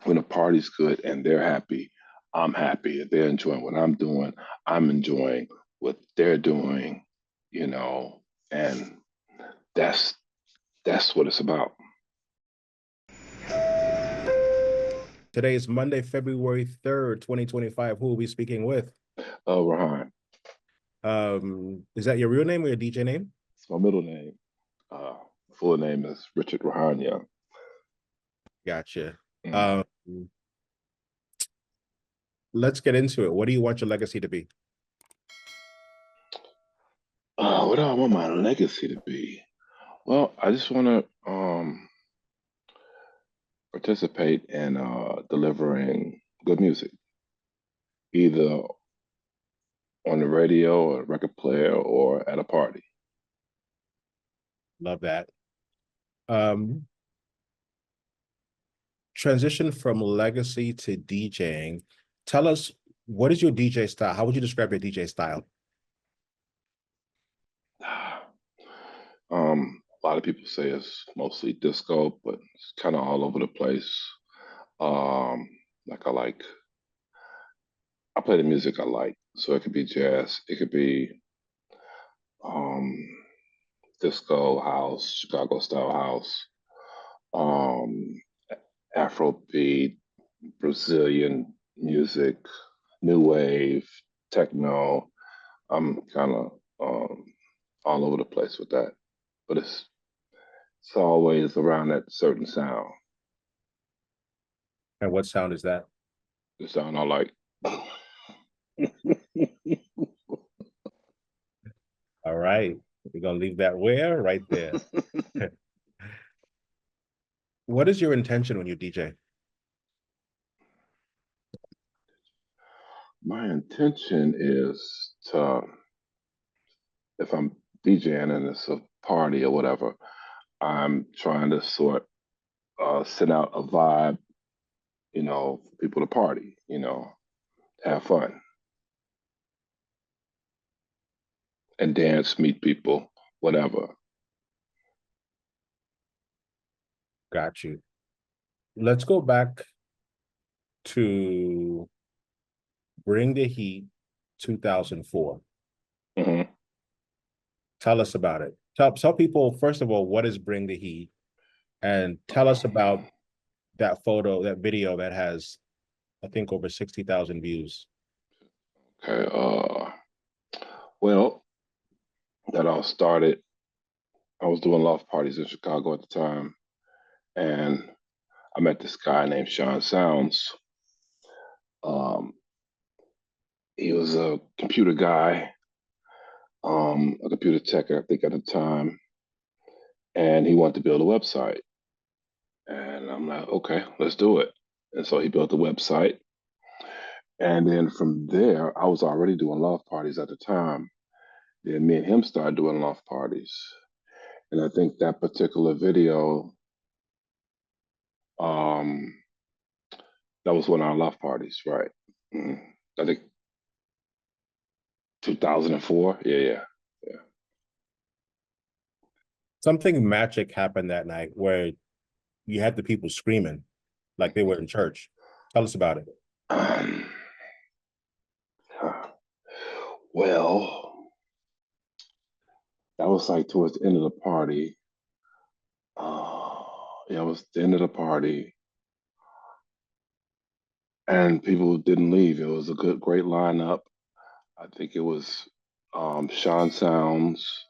when the party's good and they're happy, I'm happy. If they're enjoying what I'm doing, I'm enjoying what they're doing, you know, and that's that's what it's about. Today is Monday, February 3rd, 2025. Who will we speaking with? Rahaan, Is that your real name or your DJ name? it's my middle name. Uh, Full name is Richard Rahaan Young. Gotcha. Mm. Um, let's get into it. What do you want your legacy to be? What do I want my legacy to be? Well, I just want to participate in delivering good music, either on the radio or record player or at a party. Love that. Um, Transition from legacy to DJing. Tell us, what is your DJ style? How would you describe your DJ style? A lot of people say it's mostly disco, but it's kind of all over the place. Um, like I play the music I like, so it could be jazz, it could be um, disco house, Chicago style house, um, Afrobeat, Brazilian music, new wave, techno. I'm kind of all over the place with that, but it's always around that certain sound. And what sound is that? The sound I like. All right. We're going to leave that where? Right there. What is your intention when you DJ? My intention is to, if I'm DJing and it's a party or whatever, I'm trying to send out a vibe, for people to party, have fun and dance, meet people, whatever. Got you. Let's go back to Bring the Heat 2004. Hmm. Tell us about it. Tell people, first of all, what is Bring the Heat? And tell us about that photo, that video that has, I think, over 60,000 views. Okay. Well, that all started. I was doing loft parties in Chicago at the time, and I met this guy named Sean Sounds. Um, he was a computer guy, a computer tech, I think, at the time, and he wanted to build a website. And I'm like, okay, let's do it. And so he built the website. And then from there, I was already doing loft parties at the time. Then me and him started doing loft parties. And I think that particular video, um, that was one of our loft parties, right? Mm. I think 2004. Yeah, yeah, yeah. Something magic happened that night where you had the people screaming like they were in church. Tell us about it. Um, well, that was like towards the end of the party. Yeah, it was the end of the party, and people didn't leave. It was a great lineup. I think it was Sean Sounds,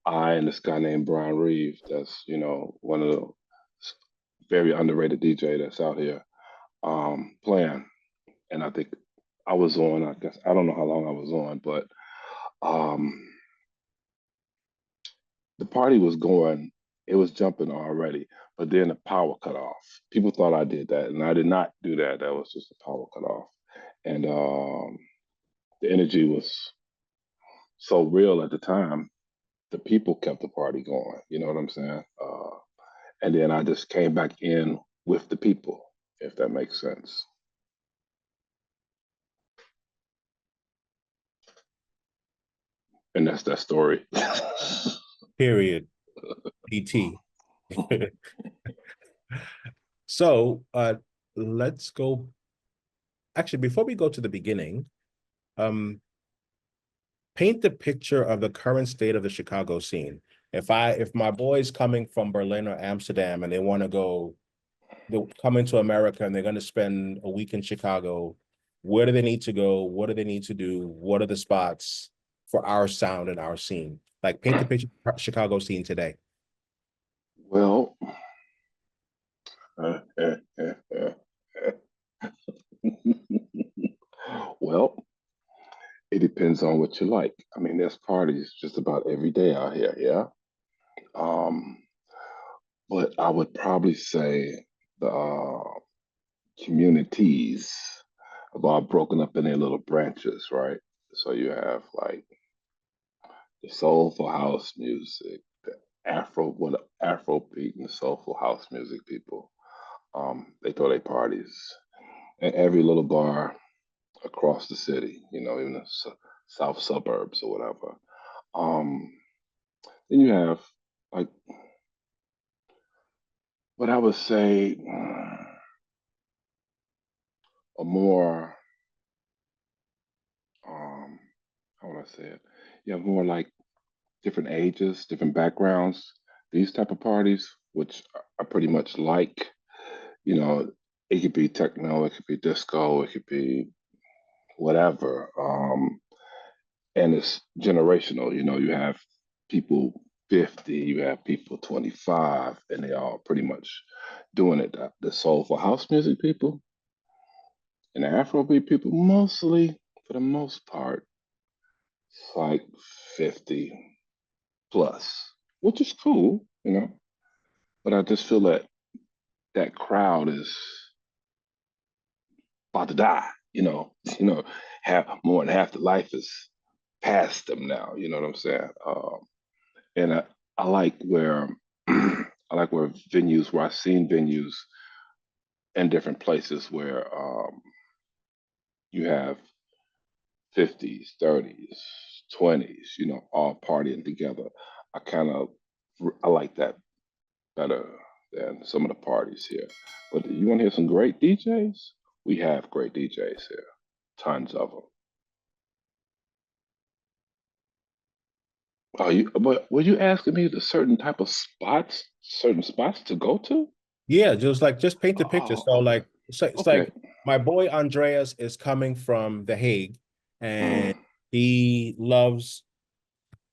I, and this guy named Brian Reeve. That's one of the very underrated DJ that's out here playing. And I think I was on. I guess I don't know how long I was on, but um, the party was going. It was jumping already, but then the power cut off. People thought I did that, and I did not do that. That was just a power cut off, and the energy was so real at the time. The people kept the party going. You know what I'm saying? And then I just came back in with the people, if that makes sense. And that's that story. Period. PT. So let's go. Actually, before we go to the beginning, paint the picture of the current state of the Chicago scene. If my boy's coming from Berlin or Amsterdam and they want to go, they're coming to America and they're going to spend a week in Chicago, where do they need to go? What do they need to do? What are the spots for our sound and our scene? Like paint the picture of Chicago scene today. Well, well, it depends on what you like. I mean, there's parties just about every day out here, yeah. Um, but I would probably say the communities are all broken up in their little branches, right? So you have like the soulful house music, the Afrobeat and soulful house music people. They throw their parties at every little bar across the city, even the south suburbs or whatever. Um, then you have like what I would say a more how would I say it? You have more like different ages, different backgrounds. These type of parties, which I pretty much like, you know, it could be techno, it could be disco, it could be whatever. And it's generational. You have people 50, you have people 25, and they all pretty much doing it. The soulful house music people and the Afrobeat people, mostly, for the most part, it's like 50 plus, which is cool. But I just feel that that crowd is about to die. Have more than half the life is past them now. You know what I'm saying? And I like where I like where I've seen venues in different places where you have 50s, 30s, 20s, all partying together. I kind of I like that better than some of the parties here. But you want to hear some great DJs? We have great DJs here, tons of them. But were you asking me the certain spots to go to? Yeah, just paint the picture. Oh, So okay, like it's okay. like my boy Andreas is coming from The Hague and Mm, he loves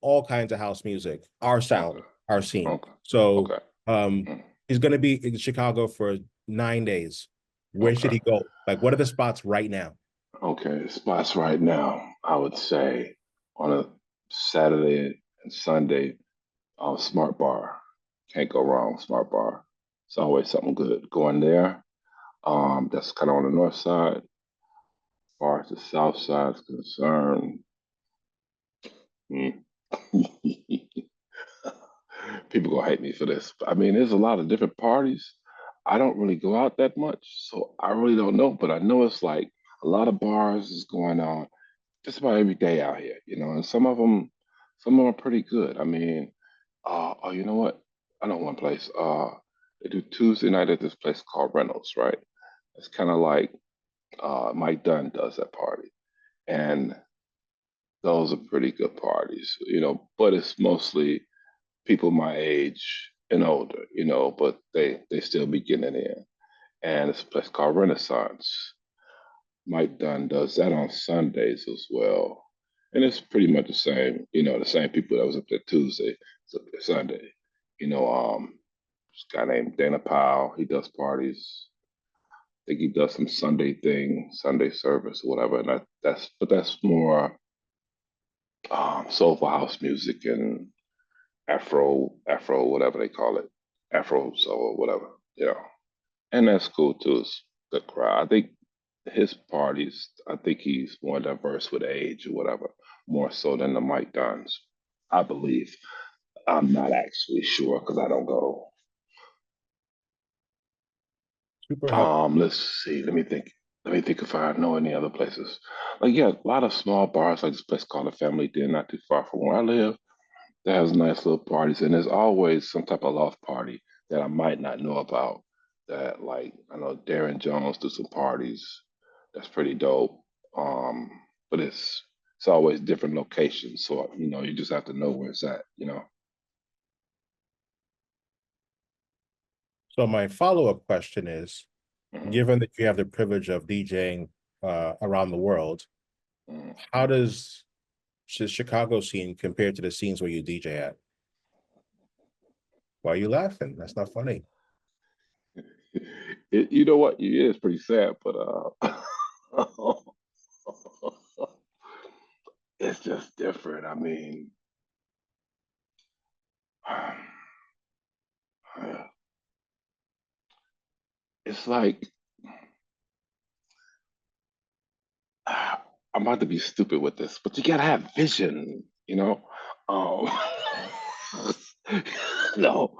all kinds of house music, our sound, okay, our scene. okay, So okay, um mm, he's gonna be in Chicago for 9 days. Where should okay, he go? Like what are the spots right now? okay. Spots right now, I would say on a Saturday and Sunday, Smart Bar. Can't go wrong, Smart Bar. It's always something good going there. That's kind of on the north side. As far as the south side is concerned, mm, people gonna hate me for this. I mean, there's a lot of different parties. I don't really go out that much, so I really don't know. But I know it's like a lot of bars is going on just about every day out here. And some of them are pretty good. I mean, oh, you know what? I know one place. They do Tuesday night at this place called Reynolds, right? It's kind of like Mike Dunn does that party, and those are pretty good parties. But it's mostly people my age and older, but they still be getting it in. And it's a place called Renaissance. Mike Dunn does that on Sundays as well. And it's pretty much the same people that was up there Tuesday, it's up there Sunday. This guy named Dana Powell, he does parties. I think he does some Sunday thing, Sunday service or whatever. And that's more soulful house music and Afro, whatever they call it, Afro soul, whatever. And that's cool too. It's a good crowd. I think his parties, I think he's more diverse with age or whatever, more so than the Mike Duns, I believe. I'm not actually sure because I don't go. Super helpful. Let's see. Let me think. Let me think if I know any other places. Like, yeah, a lot of small bars, like this place called the Family Den, not too far from where I live. That has nice little parties, and there's always some type of loft party that I might not know about that like I know Darren Jones do some parties. That's pretty dope. Um, but it's always different locations, so you just have to know where it's at. So my follow-up question is, Mhm, given that you have the privilege of DJing around the world, mhm. how does the Chicago scene compare to the scenes where you DJ at? Why are you laughing? That's not funny. You know what? It is pretty sad, but it's just different. I mean, it's like I'm about to be stupid with this, but you gotta have vision. Um, no,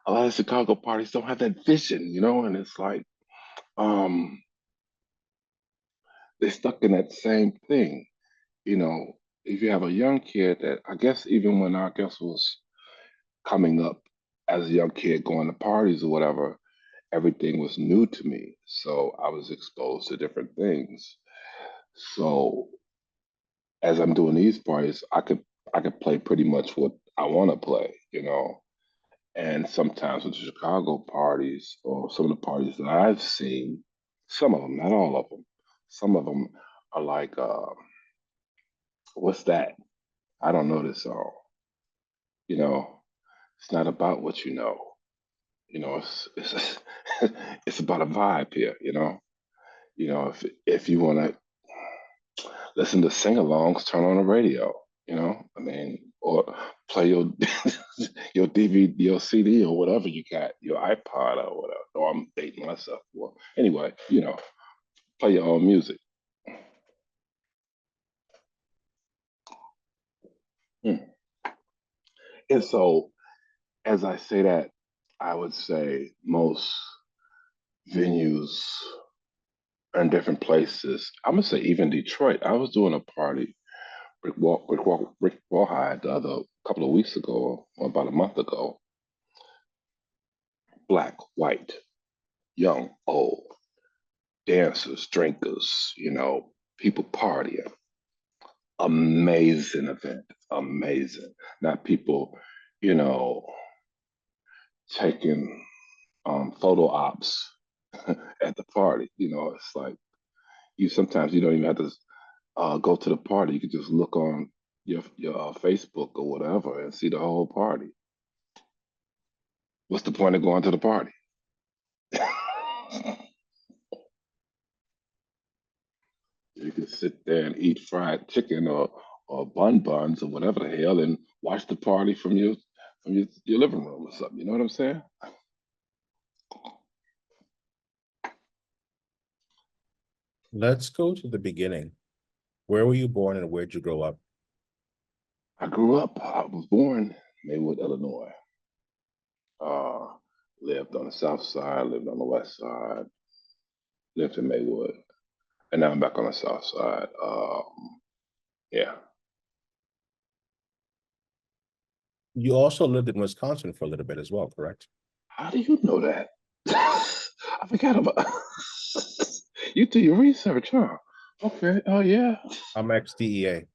a lot of Chicago parties don't have that vision, and it's like um, they're stuck in that same thing. You know, if you have a young kid that I guess even when I guess was coming up as a young kid going to parties or whatever, everything was new to me. So I was exposed to different things. So as I'm doing these parties, I could play pretty much what I want to play. And sometimes with the Chicago parties or some of the parties that I've seen, some of them, not all of them, some of them are like, what's that? I don't know this song. You know, it's not about what you know. It's it's about a vibe here. If you want to listen to sing-alongs, turn on the radio. I mean, or play your your DVD, your CD, or whatever you got, your iPod or whatever. Or I'm dating myself. Well, anyway, play your own music. Hmm. And so, as I say that, I would say most venues are in different places. I'm gonna say even Detroit. I was doing a party Rick Rawhide the other couple of weeks ago, or about a month ago. Black, white, young, old, dancers, drinkers, people partying. Amazing event, amazing. Not people, you know, taking photo ops at the party. It's like you sometimes you don't even have to go to the party. You can just look on your Facebook or whatever and see the whole party. What's the point of going to the party? You can sit there and eat fried chicken or buns or whatever the hell and watch the party from your living room or something. You know what I'm saying? Let's go to the beginning. Where were you born and where'd you grow up? I was born in Maywood, Illinois. Uh, lived on the south side, lived on the west side, lived in Maywood, and now I'm back on the south side. Yeah. You also lived in Wisconsin for a little bit as well, correct? How do you know that? I forgot about you do your research, huh? Okay. Oh yeah. I'm ex-DEA.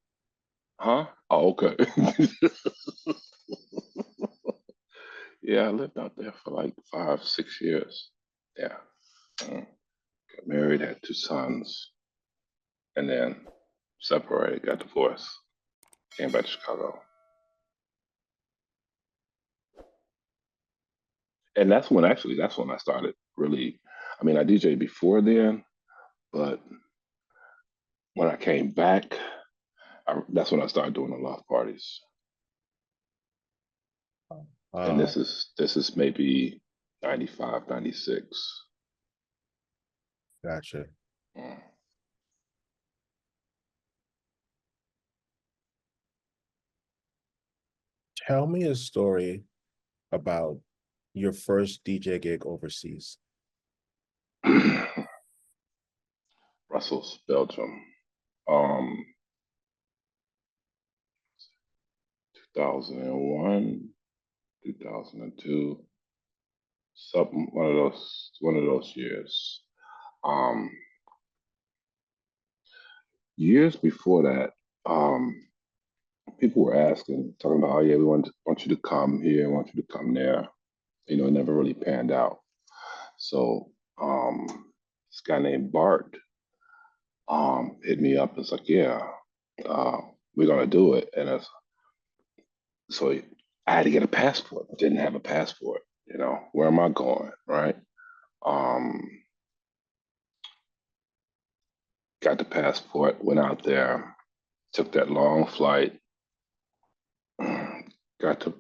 Huh? Oh, okay. Yeah, I lived out there for like 5, 6 years. Yeah. Got married, had 2 sons, and then separated, got divorced, came back to Chicago. And that's when I started really. I mean, I DJed before then, but when I came back, that's when I started doing the loft parties. And Uh, this is maybe 95, 96. gotcha. Mm. Tell me a story about your first DJ gig overseas. Brussels, Belgium. 2001, 2002. something one of those years. Um, Years before that, people were asking, talking about, oh yeah, want you to come here, want you to come there. You know, it never really panned out. So this guy named Bart hit me up. It's like, yeah, uh, we're gonna do it, and so I had to get a passport. Didn't have a passport. You know, where am I going? Right. Um, got the passport. Went out there. Took that long flight. Got to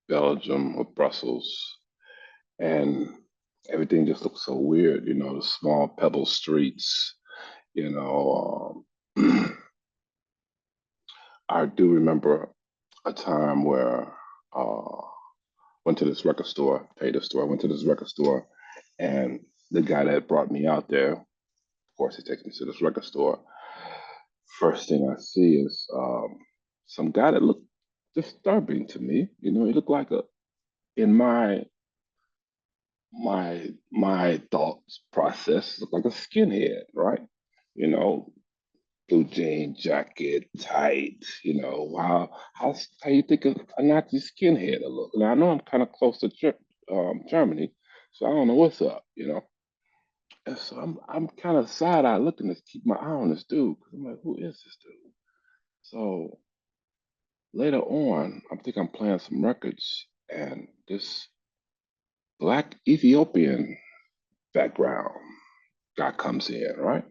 Belgium or Brussels, and everything just looked so weird. You know, the small pebble streets. You know, I do remember a time where uh, went to this record store, paid the store, went to this record store, and the guy that brought me out there, of course, he takes me to this record store. First thing I see is some guy that looked disturbing to me. You know, he looked like in my thoughts process, looked like a skinhead, right? You know, blue jean jacket, tight. You know, how you think a Nazi skinhead will look? Now I know I'm kind of close to Germany, so I don't know what's up. You know, and so I'm kind of side eye looking to keep my eye on this dude because I'm like, who is this dude? So later on, I'm playing some records, and this black Ethiopian background guy comes in, right?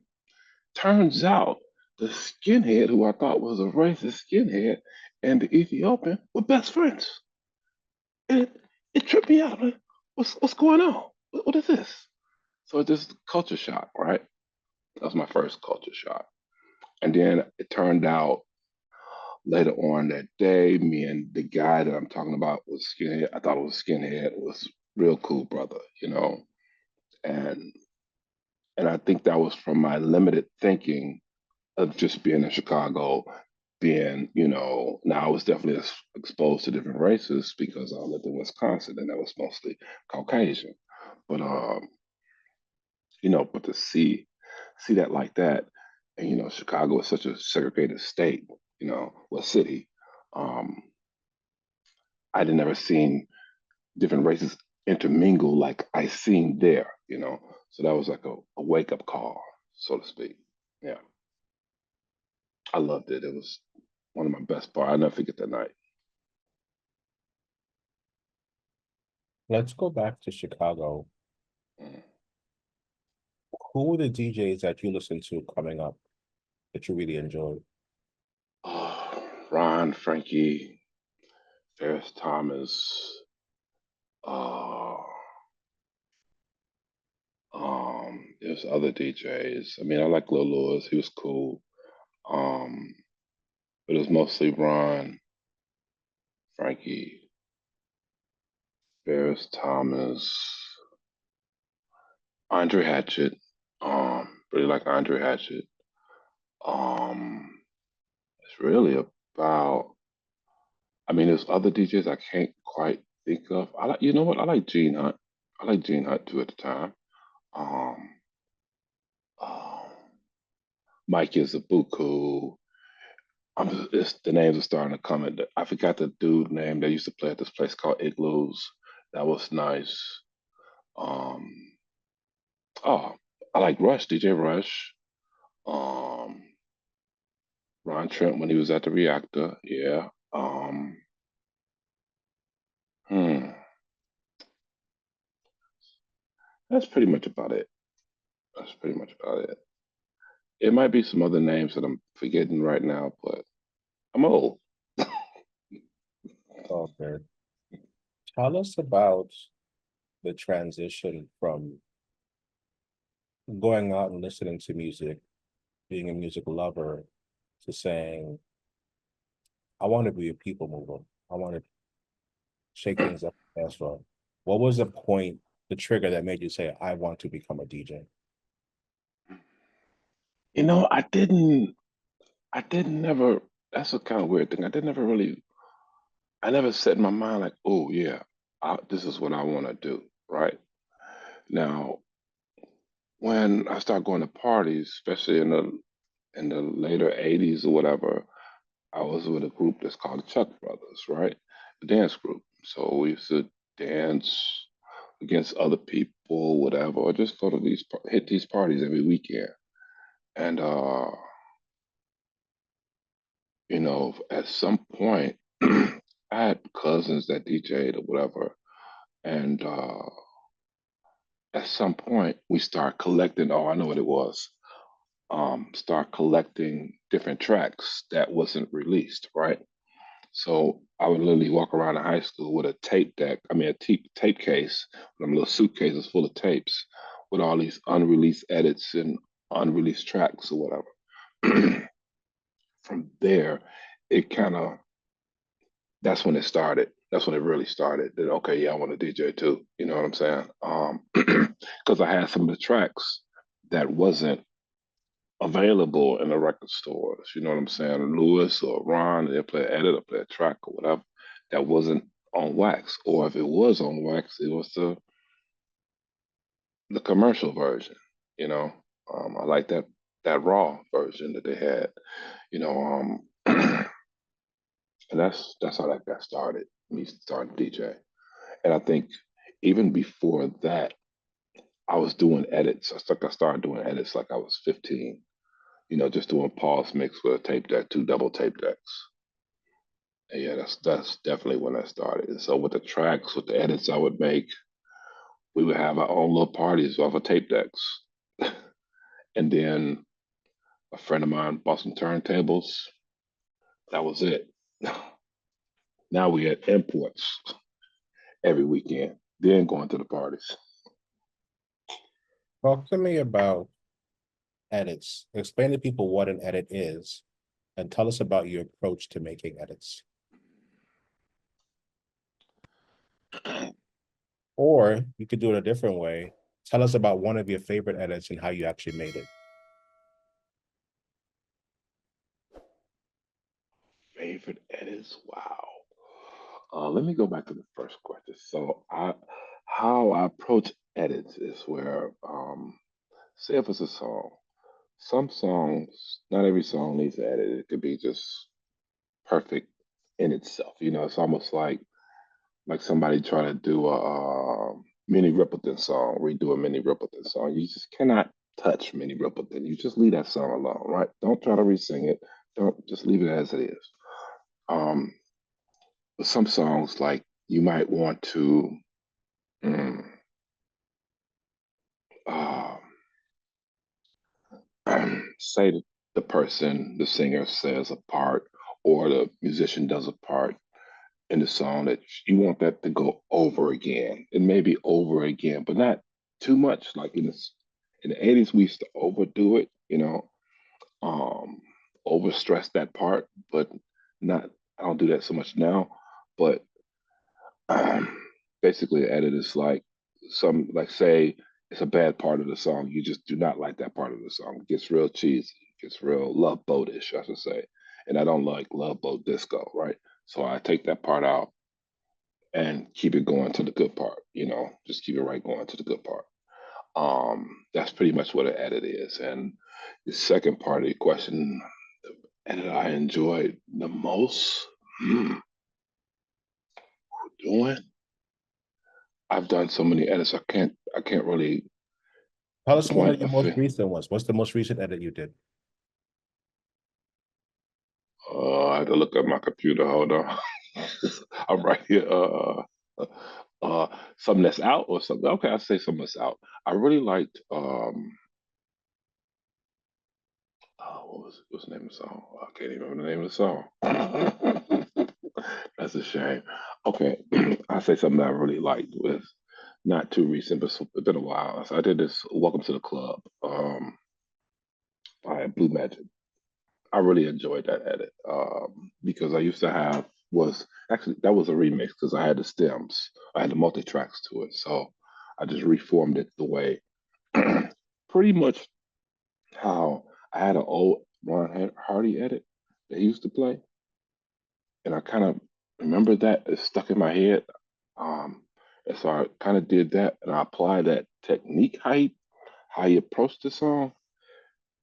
Turns out the skinhead who I thought was a racist skinhead and the Ethiopian were best friends. And it tripped me out. Like, what's going on? What is this? So it's just culture shock, right? That was my first culture shock. And then it turned out later on that day, me and the guy that I'm talking about was skinhead. I thought it was skinhead. It was real cool brother, you know. And and I think that was from my limited thinking of just being in Chicago, being, you know, now I was definitely exposed to different races because I lived in Wisconsin and that was mostly Caucasian. But you know, but to see that like that, and you know, Chicago is such a segregated state, you know, well city. Um, I'd never seen different races intermingle like I seen there, you know. So that was like a wake up call, so to speak. Yeah, I loved it. It was one of my best parts. I'll never forget that night. Let's go back to Chicago. Mm. Who were the DJs that you listened to coming up that you really enjoyed? Oh, Ron, Frankie, Ferris Thomas, uh, there's other DJs. I mean, I like Lil Lewis. He was cool. Um, but it was mostly Ron, Frankie, Ferris Thomas, Andre Hatchett. Really like Andre Hatchett. It's really about. I mean, there's other DJs I can't quite think of. I like, you know what? I like Gene Hunt. I like Gene Hunt too at the time. Um, um, Mike Izabuku. The names are starting to come in. I forgot the dude name that used to play at this place called Igloos. That was nice. Um, oh, I like Rush, DJ Rush. Um, Ron Trent when he was at the Reactor. Yeah. Hmm. That's pretty much about it. That's pretty much about it. It might be some other names that I'm forgetting right now, but I'm old. Okay. Tell us about the transition from going out and listening to music, being a music lover, to saying, I want to be a people mover. I want to shake things up as well. What was the point, the trigger that made you say, I want to become a DJ? You know, I didn't never, that's a kind of weird thing. I never set in my mind like, oh yeah, this is what I want to do, right? Now, when I started going to parties, especially in the later '80s or whatever, I was with a group that's called the Chuck Brothers, right? A dance group. So we used to dance against other people, whatever, or just go to hit these parties every weekend. And at some point, I had cousins that DJ'd or whatever, and at some point we start collecting. Oh, I know what it was. Start collecting different tracks that wasn't released, right? So I would literally walk around the high school with a tape deck, I mean, a tape case, with them little suitcases full of tapes with all these unreleased edits and unreleased tracks or whatever. From there, it kind of, that's when it started. That's when it really started. That, okay, yeah, I want to DJ too. You know what I'm saying? Because I had some of the tracks that wasn't available in the record stores. You know what I'm saying? Lewis or Ron, they play an edit or play a track or whatever that wasn't on wax. Or if it was on wax, it was the commercial version. You know, I like that raw version that they had. You know, and that's how that got started. Me starting DJ, and I think even before that, I was doing edits. I started doing edits like I was 15. Just doing pause mix with a tape deck, two double tape decks. And yeah, that's definitely when I started. And so with the tracks, with the edits I would make, we would have our own little parties off of tape decks. And then a friend of mine bought some turntables. That was it. Now we had imports every weekend, then going to the parties. Talk to me about edits. Explain to people what an edit is and tell us about your approach to making edits. Or you could do it a different way. Tell us about one of your favorite edits and how you actually made it. Favorite edits? Wow. Let me go back to the first question. So how I approach edits is where, say if it's a song, some songs, not every song needs an edit. It could be just perfect in itself. It's almost like somebody trying to do a Minnie Riperton song, redo a Minnie Riperton song. You just cannot touch Minnie Riperton. You just leave that song alone, right? Don't try to re-sing it. Don't just leave it as it is. Um, but some songs, like you might want to mm, uh, say that the person, the singer says a part, or the musician does a part in the song that you want that to go over again, and maybe over again, but not too much. Like in the '80s, we used to overdo it, um, over stress that part, but not. I don't do that so much now. But um, basically, the edit is like some, like say it's a bad part of the song. You just do not like that part of the song. It gets real cheesy. It gets real Love Boatish, I should say. And I don't like Love Boat Disco, right? So I take that part out and keep it going to the good part. Just keep it right going to the good part. That's pretty much what an edit is. And the second part of the question, the edit I enjoyed the most, doing. I've done so many edits. I can't really Tell us one of point your a most finger. recent ones. What's the most recent edit you did? I have to look at my computer. Hold on. I'm right here. Something that's out or something. Okay, I'll say something that's out. I really liked what's the name of the song? I can't even remember the name of the song. That's a shame. Okay, I say something that I really liked was not too recent, but it's been a while. So I did this "Welcome to the Club" by Blue Magic. I really enjoyed that edit because I used to have was actually that was a remix because I had the stems, I had the multi tracks to it, so I just reformed it the way pretty much how I had an old Ron Hardy edit that he used to play, and I kind of remember that it stuck in my head. Um, And so I kind of did that, and I applied that technique, how you approach the song,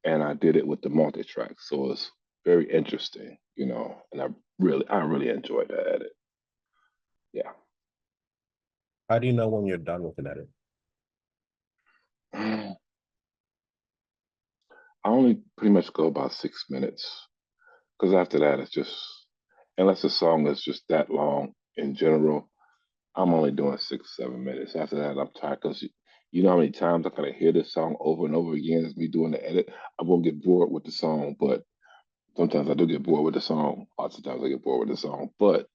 and I did it with the multi-track. So it's very interesting, and I really enjoyed that edit. Yeah. How do you know when you're done with an edit? I only pretty much go about 6 minutes because after that, it's just, unless the song is just that long in general, I'm only doing 6, 7 minutes. After that, I'm tired because you know how many times I gotta hear this song over and over again as me doing the edit. I won't get bored with the song, but sometimes I do get bored with the song. Lots of times I get bored with the song, but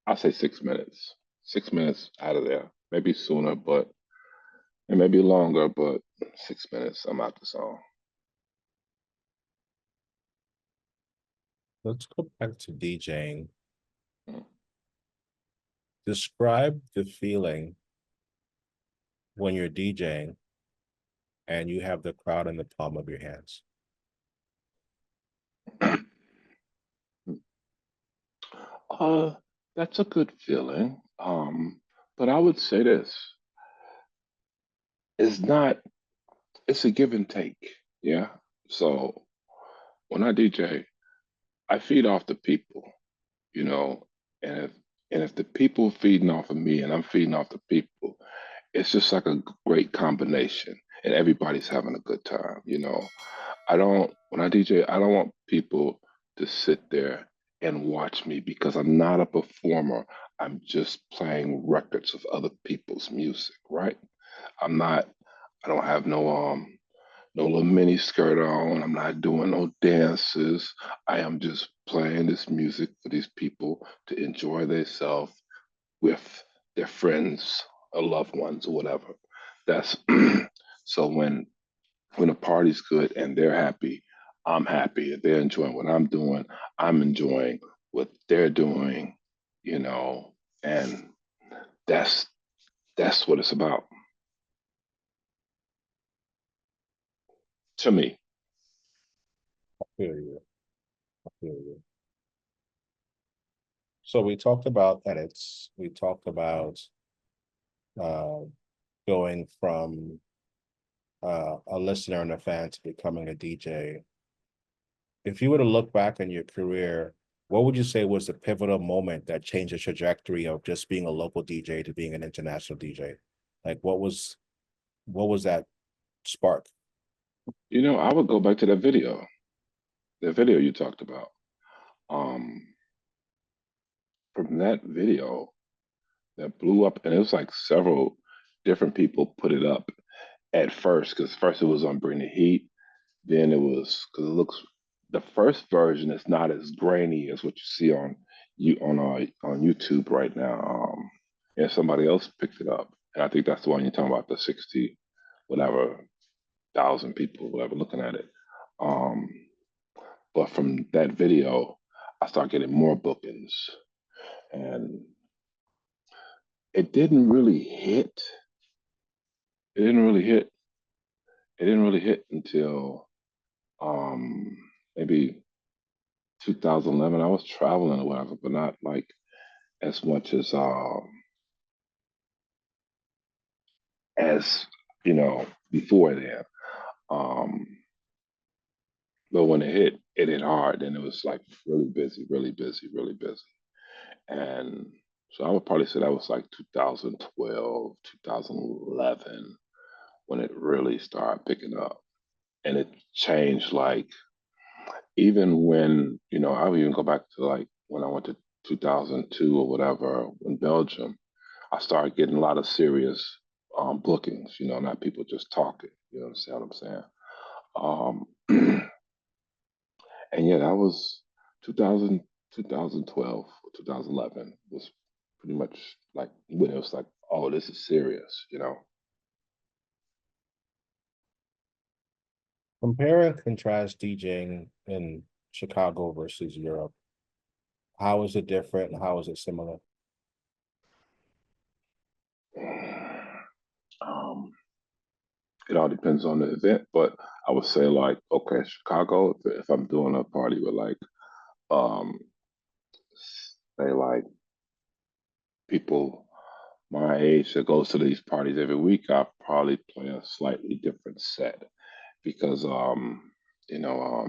I say 6 minutes. 6 minutes out of there. Maybe sooner, but it may be longer, but 6 minutes, I'm out the song. Let's go back to DJing. Mm. Describe the feeling when you're DJing and you have the crowd in the palm of your hands. Uh, that's a good feeling. But I would say this: it's not. It's a give and take. Yeah. So when I DJ, I feed off the people. You know, and if the people feeding off of me and I'm feeding off the people, it's just like a great combination, and everybody's having a good time. I don't when I DJ, I don't want people to sit there and watch me because I'm not a performer. I'm just playing records of other people's music, right? I'm not. I don't have no little mini skirt on. I'm not doing no dances. I am just playing this music for these people to enjoy themselves with their friends or loved ones or whatever. That's so when a party's good and they're happy, I'm happy. If they're enjoying what I'm doing, I'm enjoying what they're doing, you know, and that's that's what it's about to me. I feel you. I feel you. So we talked about edits. We talked about uh, going from a listener and a fan to becoming a DJ. If you were to look back on your career, what would you say was the pivotal moment that changed the trajectory of just being a local DJ to being an international DJ? Like what was that spark? I would go back to the video you talked about. Um, from that video that blew up, and it was like several different people put it up at first, because first it was on Bring the Heat, then it was because it looks the first version is not as grainy as what you see on YouTube right now. And somebody else picked it up, and I think that's the one you're talking about, the 60 whatever thousand people whatever looking at it. Um, but from that video, I started getting more bookings, and it didn't really hit. It didn't really hit. It didn't really hit until um, maybe 2011. I was traveling or whatever, but not like as much as before then. Um, but when it hit hard, and it was like really busy, really busy, really busy. And so I would probably say that was like 2012, 2011 when it really started picking up. And it changed like even when, I would even go back to like when I went to 2002 or whatever in Belgium, I started getting a lot of serious bookings, not people just talking, you understand what I'm saying? And yeah, that was 2000, 2012 or 2011 was pretty much like when it was like, oh, this is serious. Compare and contrast DJing in Chicago versus Europe. How is it different and how is it similar? Um, it all depends on the event, but I would say like, okay, Chicago, if I'm doing a party with like, um, say like people my age that goes to these parties every week, I probably play a slightly different set because you know,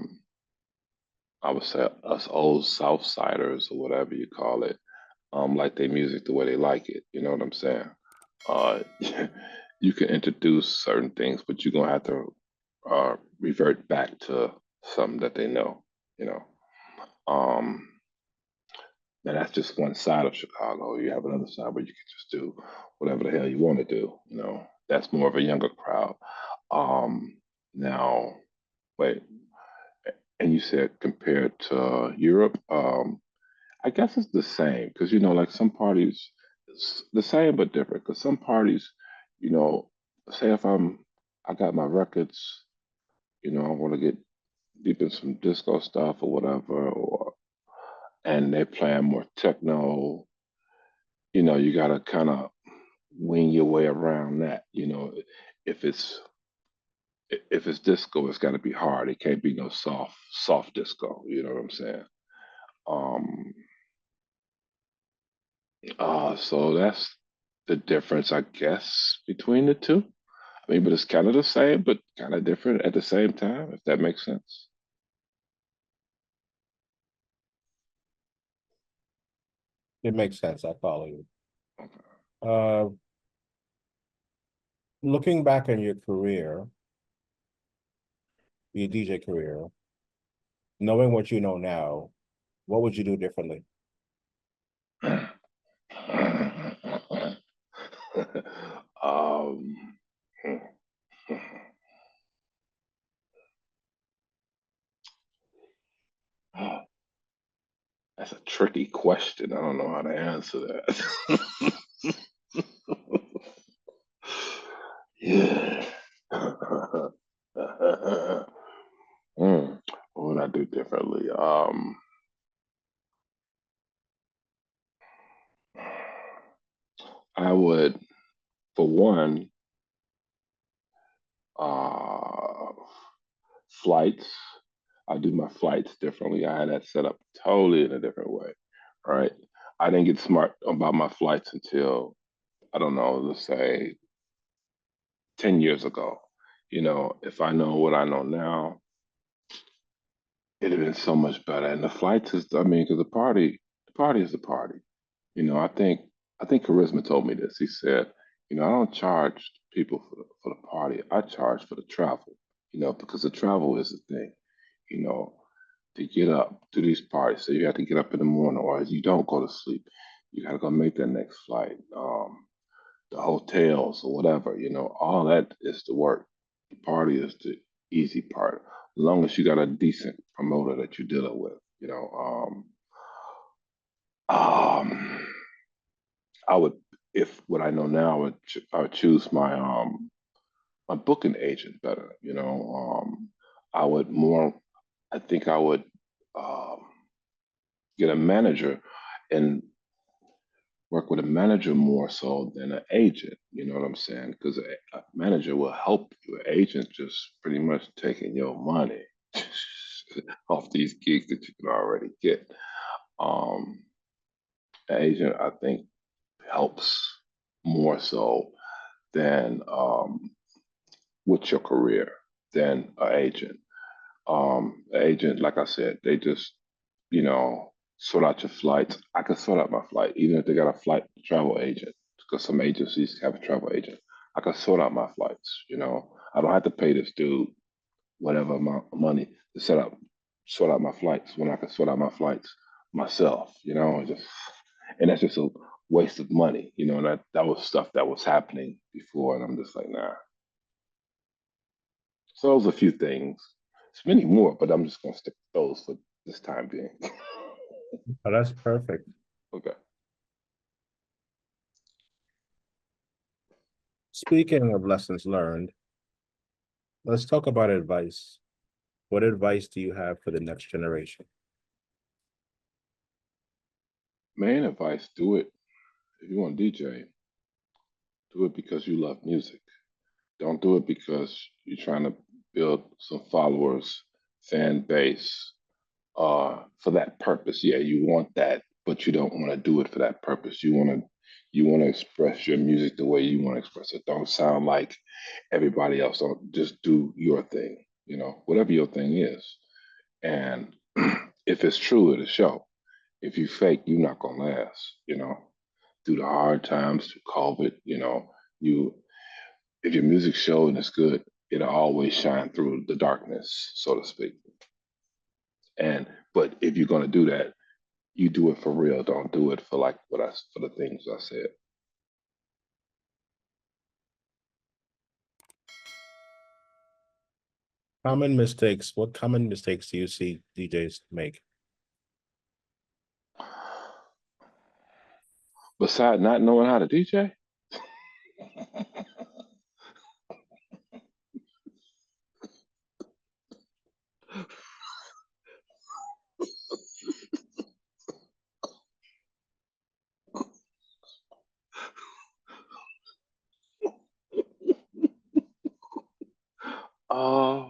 I would say us old South Siders or whatever you call it, like their music the way they like it. You know what I'm saying? Uh, you can introduce certain things, but you're gonna have to revert back to something that they know. You know, um, and that's just one side of Chicago. You have another side where you can just do whatever the hell you want to do. You know, that's more of a younger crowd. Now, wait, and you said compared to Europe, I guess it's the same because like some parties, it's the same but different. Because some parties, you know, say if I got my records, I want to get deep in some disco stuff or whatever, and they're playing more techno. You got to kind of wing your way around that. If it's if it's disco, it's got to be hard. It can't be no soft disco. You know what I'm saying? Um, so that's the difference, I guess, between the two. I mean, but it's kind of the same, but kind of different at the same time, if that makes sense. It makes sense. I follow you. Okay. Uh, Looking back on your career, your DJ career, knowing what you know now, what would you do differently? um, that's a tricky question. I don't know how to answer that. Yeah. What would I do differently? I would, for one, uh, flights. I do my flights differently. I had that set up totally in a different way, right? I didn't get smart about my flights until, I don't know, let's say 10 years ago. If I know what I know now, it'd have been so much better. And the flights is, I mean, because the party is the party. I think Charisma told me this. He said, I don't charge people for the party. I charge for the travel, because the travel is the thing, you know, to get up to these parties. So you have to get up in the morning, or you don't go to sleep. You got to go make that next flight. The hotels or whatever, all that is the work. The party is the easy part, as long as you got a decent promoter that you're dealing with. Um, I would, if what I know now, I would choose my booking agent better. I would more. I think I would um, get a manager and work with a manager more so than an agent. You know what I'm saying? Because a manager will help you. An agent just pretty much taking your money off these gigs that you can already get. Um, an agent, I think, helps more so than with your career than an agent. An agent, like I said, they just sort out your flights. I can sort out my flight, even if they got a flight travel agent, because some agencies have a travel agent. I can sort out my flights. I don't have to pay this dude whatever amount of money to sort out my flights when I can sort out my flights myself. And that's just a waste of money. And that was stuff that was happening before, and I'm just like, nah. So those are a few things. There's many more, but I'm just gonna stick with those for this time being. Oh, that's perfect. Okay. Speaking of lessons learned, let's talk about advice. What advice do you have for the next generation? Main advice: do it. If you want to DJ, do it because you love music. Don't do it because you're trying to build some followers, fan base, for that purpose. Yeah, you want that, but you don't want to do it for that purpose. You want to You want to express your music the way you want to express it. Don't sound like everybody else. Don't just do your thing, whatever your thing is. And if it's true, it'll show. If you fake, you're not gonna last. Through the hard times, through COVID, you if your music shows and it's good, it'll always shine through the darkness, so to speak. And but if you're gonna do that, you do it for real. Don't do it for like for the things I said. Common mistakes. What common mistakes do you see DJs make? Besides not knowing how to DJ, uh,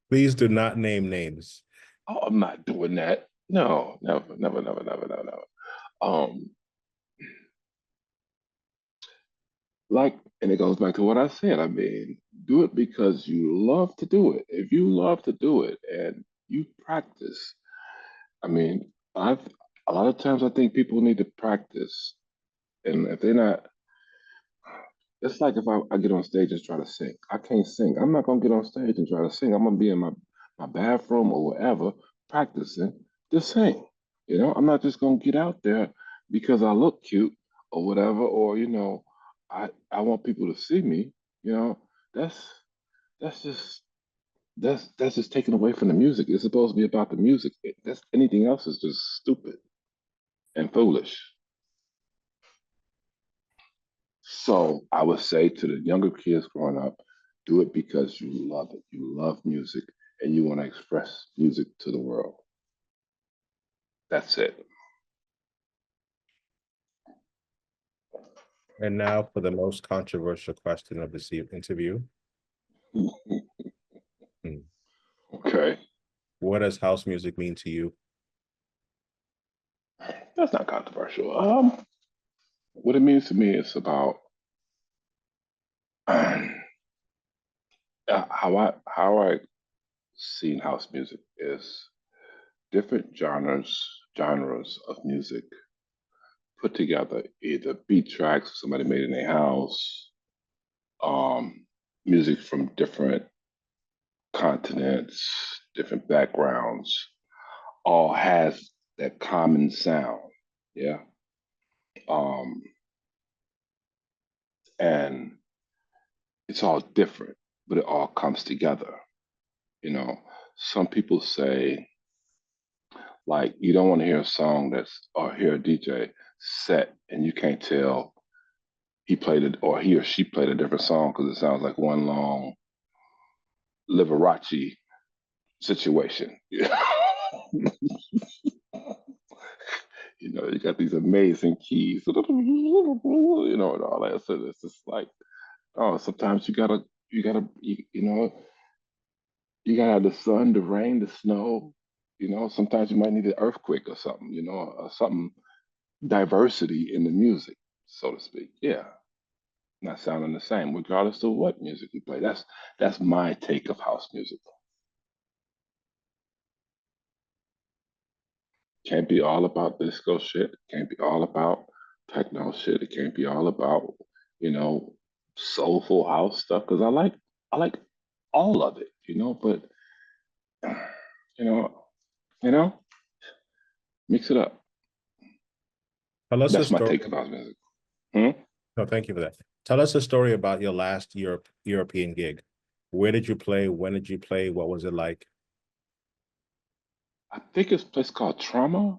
Please do not name names. oh, I'm not doing that. No, never, never, never, never, never, never. Um, like, and it goes back to what I said. I mean, do it because you love to do it. If you love to do it and you practice, I mean, I've a lot of times I think people need to practice, and if they're not, it's like if I get on stage and try to sing. I can't sing. I'm not gonna get on stage and try to sing. I'm gonna be in my bathroom or wherever practicing to sing. I'm not just gonna get out there because I look cute or whatever, or I want people to see me. You know, that's that's just that's just taken away from the music. It's supposed to be about the music. That's anything else is just stupid and foolish. So I would say to the younger kids growing up, do it because you love it. You love music and you want to express music to the world. That's it. And now for the most controversial question of this interview. Hmm. Okay. What does house music mean to you? That's not controversial. What it means to me is about how I seen house music is different genres of music put together, either beat tracks somebody made in their house, music from different continents, different backgrounds, all has that common sound. Yeah. Um, and it's all different, but it all comes together. You know, some people say, like, you don't want to hear a song or hear a DJ set and you can't tell he played it or he or she played a different song because it sounds like one long Liberace situation. You got these amazing keys, and all that. So it's just like, oh, sometimes you gotta have the sun, the rain, the snow. Sometimes you might need an earthquake or something. Or something diversity in the music, so to speak. Yeah, not sounding the same, regardless of what music you play. That's my take of house music. Can't be all about disco shit. Can't be all about techno shit. It can't be all about, you know, soulful house stuff. Because I like all of it. But you know, you know, mix it up. Tell us a That's my story. take about music. Hmm? No, thank you for that. Tell us a story about your last European gig. Where did you play? When did you play? What was it like? I think it's a place called Trauma.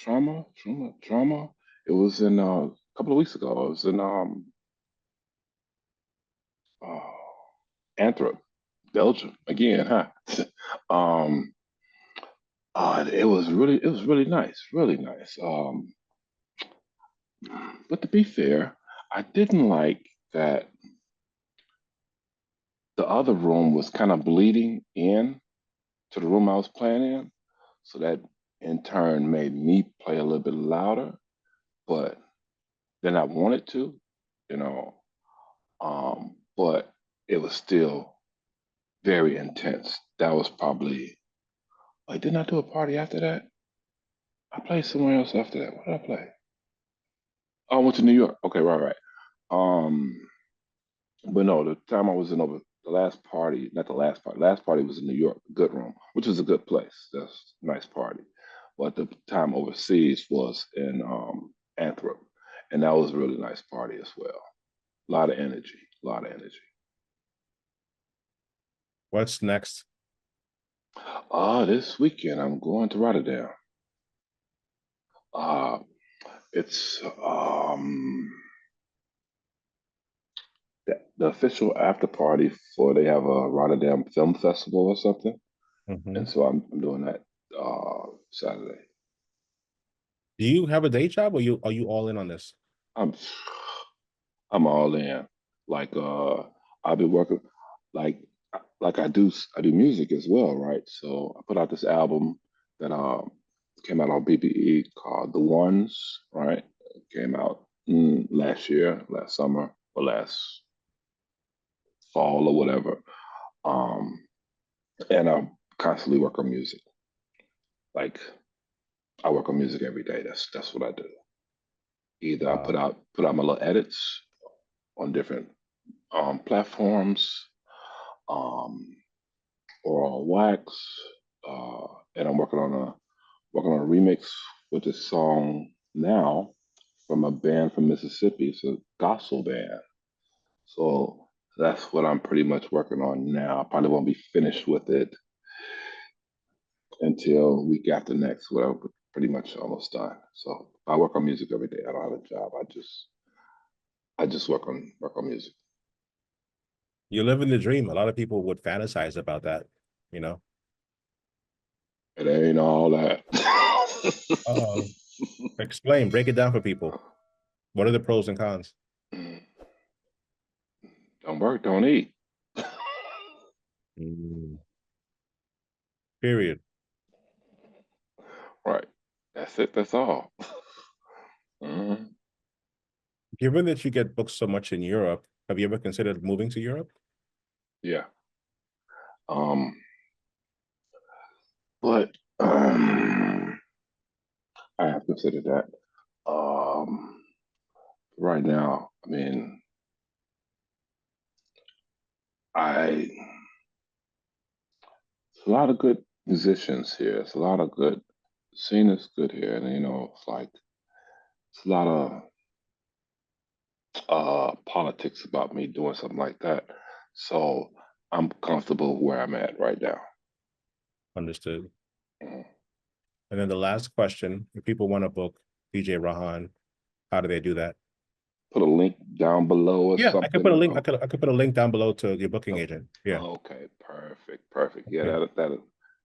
It was in a couple of weeks ago. It was in uh, Antwerp, Belgium again, huh? um, it was really nice, really nice. But to be fair, I didn't like that the other room was kind of bleeding in to the room I was playing in, so that in turn made me play a little bit louder. But than I wanted to, you know. But it was still very intense. That was probably, like, didn't I do a party after that? I played somewhere else after that. What did I play? Oh, I went to New York. Okay, right. Um, but no, the time I was in over the last party, not the last party was in New York, the Good Room, which is a good place. That's a nice party. But the time overseas was in Antwerp, and that was a really nice party as well. A lot of energy, a lot of energy. What's next? This weekend I'm going to Rotterdam. Uh, it's the official after party for they have a Rotterdam Film Festival or something, and Mhm. so I'm doing that Saturday. Do you have a day job, or are you all in on this? I'm I'm all in. Like I've been working like I do music as well, right? So I put out this album that came out on BPE called The Ones, right? It came out last year, last summer, or last fall or whatever. Um, and I constantly work on music. Like I work on music every day. That's what I do. Either I Wow. put out my little edits on different platforms, um, or on wax, and I'm working on a remix with this song now from a band from Mississippi. It's a gospel band. So that's what I'm pretty much working on now. I probably won't be finished with it until week after next. Well, I'm pretty much almost done. So I work on music every day. I don't have a job. I just work on music. You're living the dream. A lot of people would fantasize about that, you know. It ain't all that. Uh-oh. Explain, break it down for people. What are the pros and cons? Don't work, don't eat. Mm, period. Right. That's it. That's all. Mhm. Given that you get booked so much in Europe, have you ever considered moving to Europe? Yeah. Um, but I have considered that. Um, right now, I mean, I it's a lot of good musicians here. It's a lot of good scene is good here, and it's like it's a lot of politics about me doing something like that. So I'm comfortable where I'm at right now. Understood. Mhm. And then the last question, if people want to book DJ Rahaan, how do they do that? Put a link down below or Yeah, I could put a something. link. I could put a link down below to your booking Oh, agent. Yeah. okay, perfect. Yeah, Okay.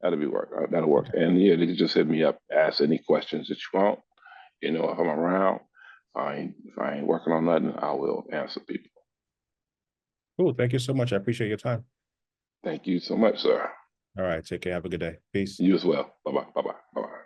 that'll be work. That'll work. Okay. And yeah, they can just hit me up, ask any questions that you want. If I'm around, if I ain't working on nothing, I will answer people. Cool. Thank you so much. I appreciate your time. Thank you so much, sir. All right. Take care. Have a good day. Peace. You as well. Bye bye. Bye bye. Bye bye.